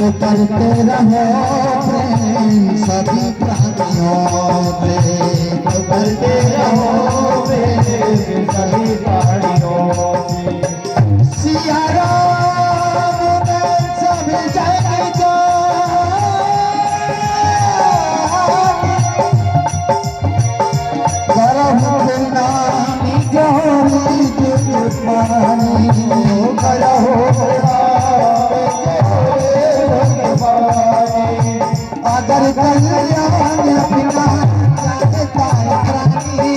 तो करते रहो प्रेम सभी प्राणियों पे, तो करते रहो प्रेम सभी प्राणियों पे। सिया राम ने सब जग को करम नामी जोड़ी जुबानी करहो अगर कल्याण अपना चाहता है प्राणी,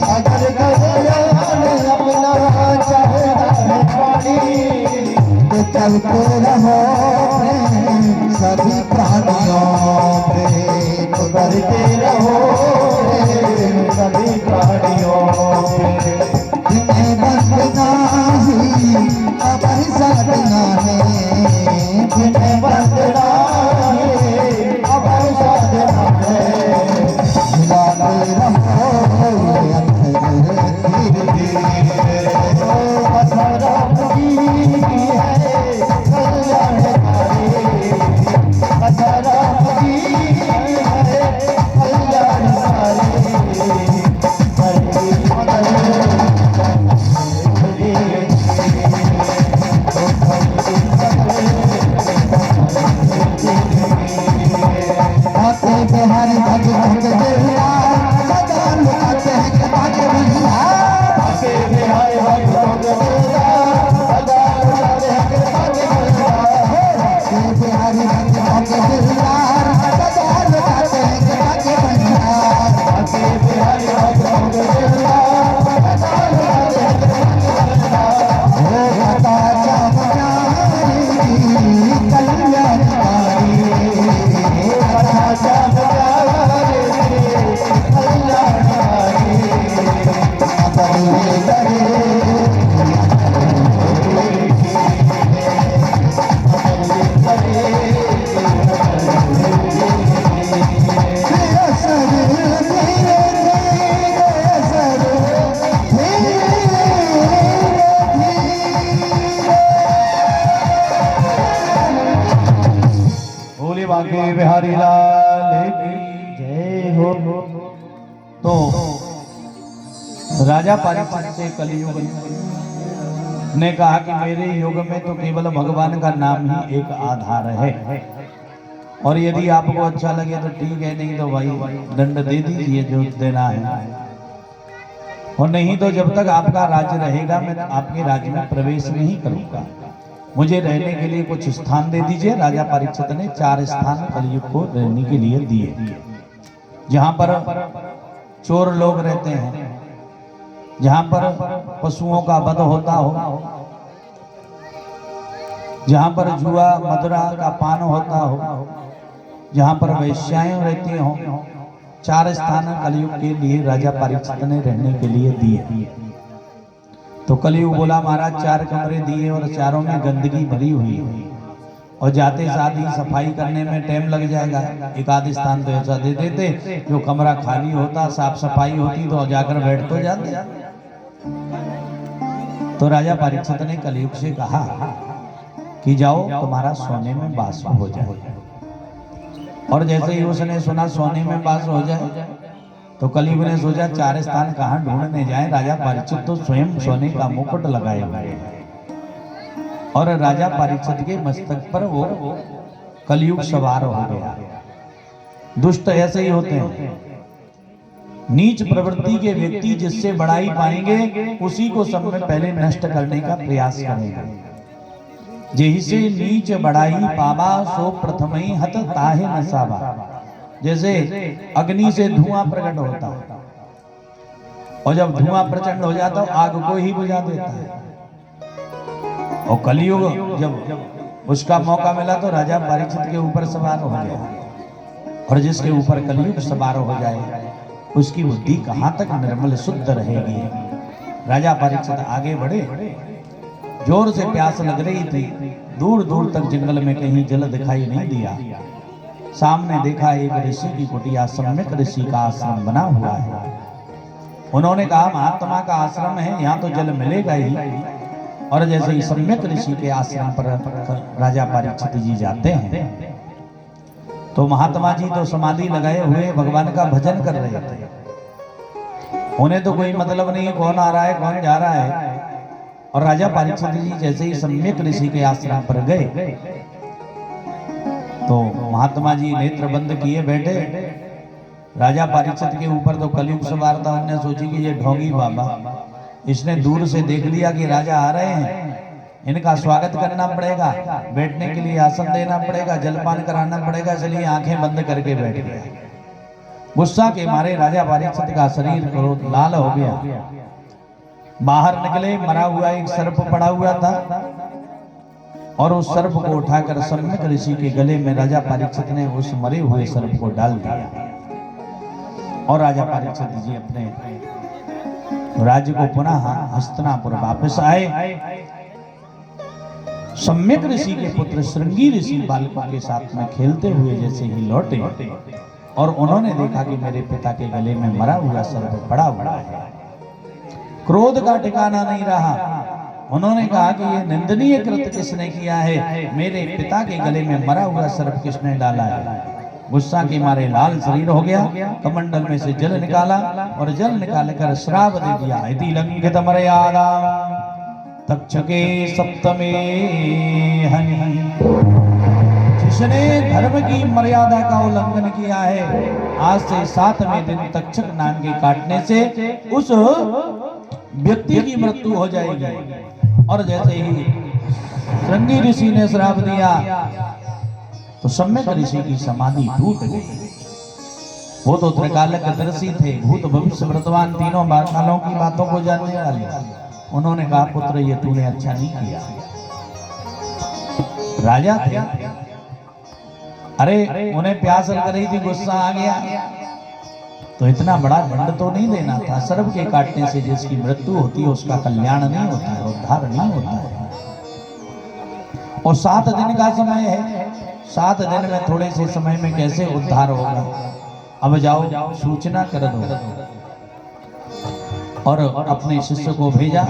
अगर कल्याण अपना चाहता है प्राणी, तो चलते रहो प्रेम सभी प्राणियों पे, तो करते रहो प्रेम सभी प्राणियों पे। जिन्हें बंदना ही अबर साधना है, जिन्हें बंदना बिहारी लाल की जय हो। तो राजा परीक्षित से कलियुग ने कहा कि मेरे युग में तो केवल भगवान का नाम ही एक आधार है, और यदि आपको अच्छा लगे तो ठीक है, नहीं तो भाई दंड दे दीजिए जो देना है, और नहीं तो जब तक आपका राज्य रहेगा मैं आपके राज्य में प्रवेश नहीं करूंगा, मुझे रहने के लिए कुछ स्थान दे दीजिए। राजा परीक्षित ने 4 स्थान कलियुग को रहने के लिए दिए, जहां पर चोर लोग रहते हैं, जहां पर पशुओं का वध होता हो, जहां पर जुआ मदिरा का पान होता हो, जहां पर वैश्याएं रहती हो, 4 स्थान कलियुग के लिए राजा परीक्षित ने रहने के लिए दिए। तो कलियुग बोला महाराज 4 कमरे दिए और चारों में गंदगी भरी हुई है, और जाते साथ ही सफाई करने में टाइम लग जाएगा, एक आध स्थान तो ऐसा दे देते जो कमरा खाली होता, साफ सफाई होती तो जाकर बैठ तो जाते। तो राजा परीक्षित ने कलियुग से कहा कि जाओ तुम्हारा सोने में वास हो जाए, और जैसे ही उसने सुना सोने में वास हो जाए तो कलियुग ने सोचा 4 स्थान कहां ढूंढने जाए, राजा परीक्षित तो स्वयं सोने का मुकुट लगाए हुए हैं, और राजा परीक्षित के मस्तक पर वो कलियुग सवार हो गया। दुष्ट ऐसे ही होते हैं, नीच प्रवृत्ति के व्यक्ति जिससे बढ़ाई पाएंगे उसी को सब में पहले नष्ट करने का प्रयास करेंगे। जैसे नीच बढ़ाई पावा सो प्रथमई हत ताहे नसावा, जैसे अग्नि से धुआं प्रकट होता है, और जब धुआं प्रचंड हो जाता है आग को ही बुझा देता है, और कलियुग जब उसका मौका मिला तो राजा परीक्षित के ऊपर सवार हो गया, और जिसके ऊपर कलियुग सवार हो जाए उसकी बुद्धि कहां तक निर्मल शुद्ध रहेगी। राजा परीक्षित आगे बढ़े, जोर से प्यास लग रही थी, दूर दूर तक जंगल में कहीं जल दिखाई नहीं दिया। सामने देखा एक ऋषि की कुटिया, सम्यक ऋषि का आश्रम बना हुआ है। उन्होंने कहा महात्मा का आश्रम है, यहाँ तो जल मिलेगा ही, और जैसे ही सम्यक ऋषि के आश्रम पर राजा परीक्षित जी जाते हैं तो महात्मा जी तो समाधि लगाए हुए भगवान का भजन कर रहे थे। उन्हें तो कोई मतलब नहीं है कौन आ रहा है कौन जा रहा है। और राजा परीक्षित जी जैसे ही सम्यक ऋषि के आश्रम पर गए तो महात्मा जी नेत्र बंद किए बैठे। राजा परीक्षित के ऊपर तो कलयुग सवार था। उन्होंने सोची कि ये ढोंगी बाबा, इसने दूर से देख लिया कि राजा आ रहे हैं, इनका स्वागत करना पड़ेगा, बैठने के लिए आसन देना पड़ेगा, जलपान कराना पड़ेगा, इसलिए आंखें बंद करके बैठ गया। गुस्सा के मारे राजा परीक्षित का शरीर क्रोध लाल हो गया। बाहर निकले, मरा हुआ एक सर्प पड़ा हुआ था और उस सर्प को उठाकर सम्यक ऋषि के गले में राजा परीक्षित ने उस मरे हुए सर्प को डाल दिया। और राजा परीक्षित जी अपने राज्य को पुनः हस्तिनापुर वापस आए। सम्यक ऋषि के पुत्र श्रृंगी ऋषि बालकों के साथ में खेलते हुए जैसे ही लौटे और उन्होंने देखा कि मेरे पिता के गले में मरा हुआ सर्प पड़ा हुआ है। क्रोध का ठिकाना नहीं रहा। उन्होंने कहा कि ये निंदनीय कृत्य किसने किया है, मेरे पिता के गले में मरा हुआ सर्प किसने डाला है। गुस्सा के मारे लाल शरीर हो गया। कमंडल में से जल निकाला और जल निकालकर श्राप दे दिया। इति लंघित मर्यादा तक्षके सप्तमे हनि। जिसने धर्म की मर्यादा का उल्लंघन किया है, आज से 7वें दिन तक्षक नाम के काटने से उस व्यक्ति की मृत्यु हो जाएगी। और जैसे ही श्रृंगी ऋषि ने श्राप दिया तो सम्यक ऋषि की समाधि टूट गई। वो तो त्रिकालदर्शी थे, भूत भविष्य वर्तमान तीनों कालों की बातों को जानने वाले। उन्होंने कहा पुत्र ये तूने अच्छा नहीं किया। राजा थे, अरे उन्हें प्यास लग रही थी, गुस्सा आ गया तो इतना बड़ा दंड तो नहीं देना था। सर्प के काटने से जिसकी मृत्यु होती है उसका कल्याण नहीं होता है, उद्धार नहीं होता है। और 7 दिन का समय है, 7 दिन में थोड़े से समय में कैसे उद्धार होगा। अब जाओ सूचना कर दो। और अपने शिष्य को भेजा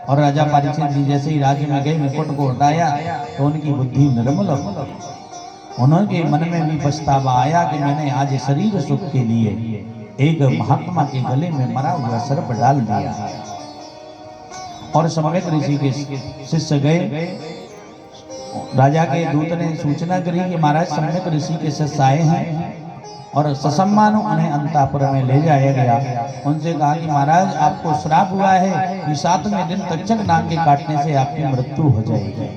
और राजा परीक्षित जी जैसे ही राज्य में गए, मुकुट को हटाया तो उनकी बुद्धि निर्मल हो। उनके मन में भी पछतावा आया कि मैंने आज शरीर सुख के लिए एक महात्मा के गले में मरा हुआ सर्प डाल दिया। और सम्यक ऋषि के शिष्य गए। राजा के दूत ने सूचना करी कि महाराज सम्यक ऋषि के शिष्य आए हैं और ससम्मान उन्हें अंतापुर में ले जाया गया। उनसे कहा कि महाराज आपको श्राप हुआ है कि 7वें दिन तक्षक नाग के काटने से आपकी मृत्यु हो जाएगी।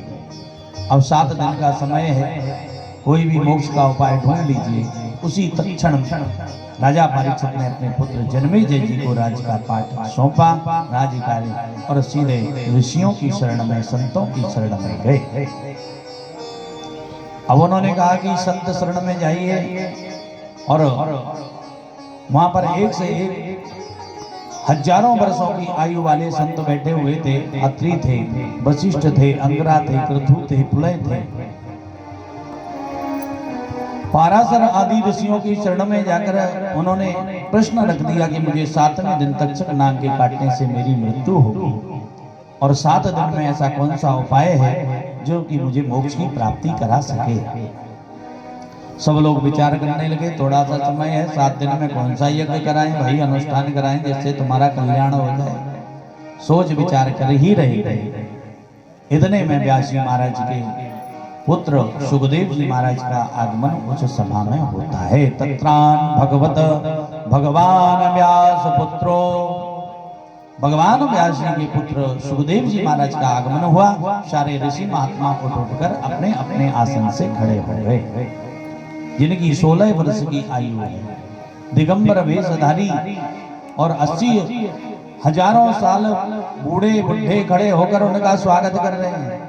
अब 7 दिन का समय है, कोई भी मोक्ष का उपाय ढूंढ लीजिए। उसी तत्क्षण राजा परीक्षित ने अपने पुत्र जन्मेजय जी को राज्य का पाठ सौंपा, राज्य कार्य, और सीधे ऋषियों की शरण में, संतों की शरण में गए। अब उन्होंने कहा कि संत शरण में जाइए और वहां पर एक से एक हजारों वर्षों की आयु वाले संत बैठे हुए थे। अत्रि थे, वशिष्ठ थे, अंगरा थे, क्रतु थे, पुलय थे। पाराशर आदि ऋषियों की शरण में जाकर उन्होंने प्रश्न रख दिया कि मुझे 7वें दिन तक्षक नाग के काटने से मेरी मृत्यु होगी और 7 दिन में ऐसा कौन सा उपाय है जो कि मुझे मोक्ष की प्राप्ति करा सके। सब लोग विचार करने लगे, थोड़ा सा समय है, 7 दिन में कौन सा यज्ञ कराएं भाई, अनुष्ठान कराएं जिससे तुम्हारा कल्याण हो जाए। सोच विचार कर ही रहे थे। इतने में व्यास जी महाराज के पुत्र सुखदेव जी महाराज का आगमन उस सभा में होता है। तत्रान भगवत भगवान व्यास पुत्रो, भगवान व्यास जी के पुत्र सुखदेव जी महाराज का आगमन हुआ। सारे ऋषि महात्मा उठकर अपने अपने आसन से खड़े हो गए। जिनकी 16 वर्ष की आयु है, दिगंबर वेशधारी और 80 हजारों साल बूढ़े बुढ़े खड़े होकर उनका स्वागत कर रहे हैं।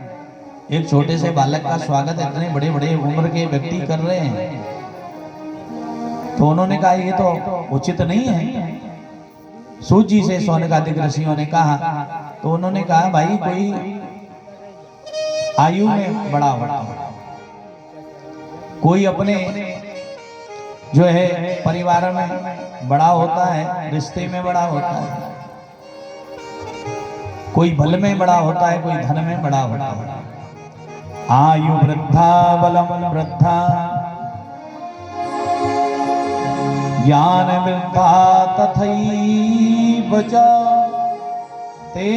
एक छोटे से बालक का स्वागत इतने बड़े बड़े उम्र के व्यक्ति कर रहे हैं, तो उन्होंने कहा ये तो उचित नहीं है। सूजी से सौनकादिक ऋषियों ने कहा, तो उन्होंने कहा भाई कोई आयु में बड़ा होता है, कोई अपने जो है परिवार में बड़ा होता है, रिश्ते में बड़ा होता है, कोई बल में बड़ा होता है, कोई धन में बड़ा होता है। आयु वृद्धा बलम वृद्धा, ज्ञान वृद्धा तथैव च, ते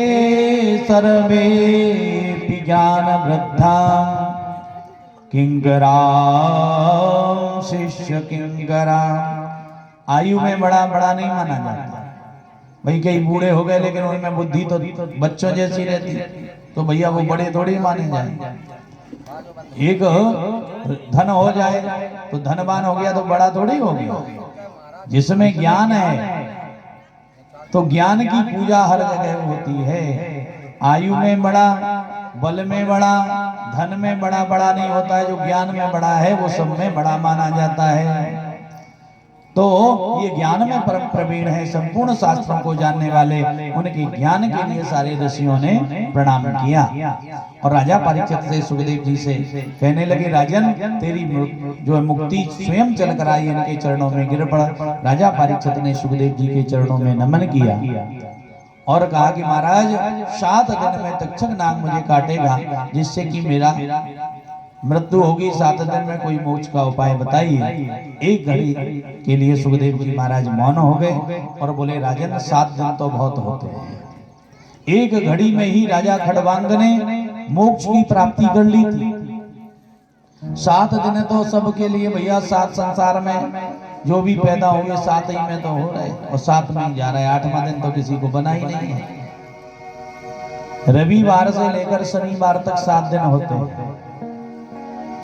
सर्वेपि ज्ञान वृद्धा, किंकरा शिष्य किंकरा। आयु में बड़ा बड़ा नहीं माना जाता। भाई कई बूढ़े हो गए लेकिन उनमें बुद्धि तो बच्चों जैसी रहती, तो भैया वो बड़े थोड़ी माने जाए। एक धन हो जाए तो धनवान हो गया तो बड़ा थोड़ी हो गया। जिसमें ज्ञान है तो ज्ञान की पूजा हर जगह होती है। आयु में बड़ा, बल में बड़ा, धन में बड़ा बड़ा नहीं होता है। जो ज्ञान में बड़ा है वो सब में बड़ा माना जाता है। तो ये ज्ञान में परम प्रवीण है, संपूर्ण शास्त्रों को जानने वाले, उनके ज्ञान के लिए सारे ऋषियों ने प्रणाम किया। और राजा परीक्षित से सुखदेव जी से कहने लगे, राजन तेरी जो मुक्ति स्वयं चल कर आई, इनके चरणों में गिर पड़ा। राजा परीक्षित ने सुखदेव जी के चरणों में नमन किया और कहा कि महाराज 7 दिन में तक्षक नाग मुझे काटेगा, जिससे कि मेरा मृत्यु होगी। 7 दिन में कोई मोक्ष का उपाय बताइए। एक घड़ी के लिए सुखदेव जी महाराज मौन हो गए और बोले, राजन 7 दिन तो बहुत होते हैं। एक घड़ी में ही राजा खड़वांग ने मोक्ष की प्राप्ति कर ली थी। 7 दिन तो सबके लिए भैया, 7 संसार में जो भी पैदा हुए 7 ही में तो हो रहे, और 7 में ही जा रहा है। 8वां दिन तो किसी को बना ही नहीं है। रविवार से लेकर शनिवार तक 7 दिन होते हैं,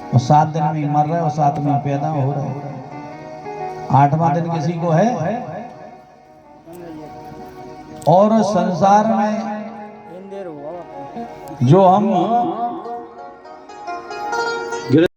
और 7 दिन में मर रहे और 7 में पैदा हो रहे। 8वां दिन किसी को है। और संसार में जो हम